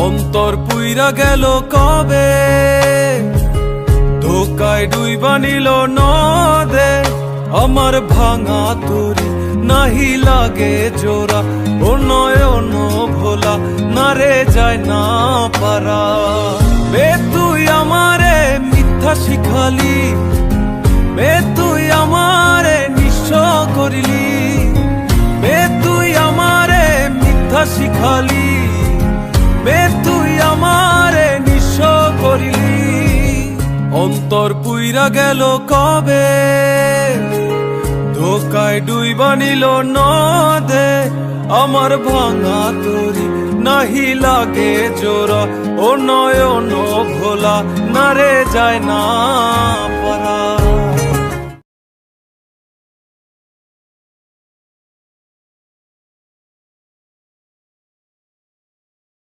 অন্তর পুইরা গেল কবে, ধোকায় ডুইবা নিল নদে। আমার ভাঙা তরি নাহি লাগে জোড়া, ও নয়ন ভোলা না রে যায় না পারা। বে তুই আমারে মিথ্যা শিখালি, বে তুই আমারে নিঃস্ব করিলি, বে তুই আমারে মিথ্যা শিখালি, বে তুই আমারে নিঃস্ব করিলি। অন্তর পুইরা গেল কবে, ধোকায় ডুইবা নিল নদে। আমার ভাঙা তরি নাহি লাগে জোড়া, ও নয়ন ভোলা না রে যায় না পারা।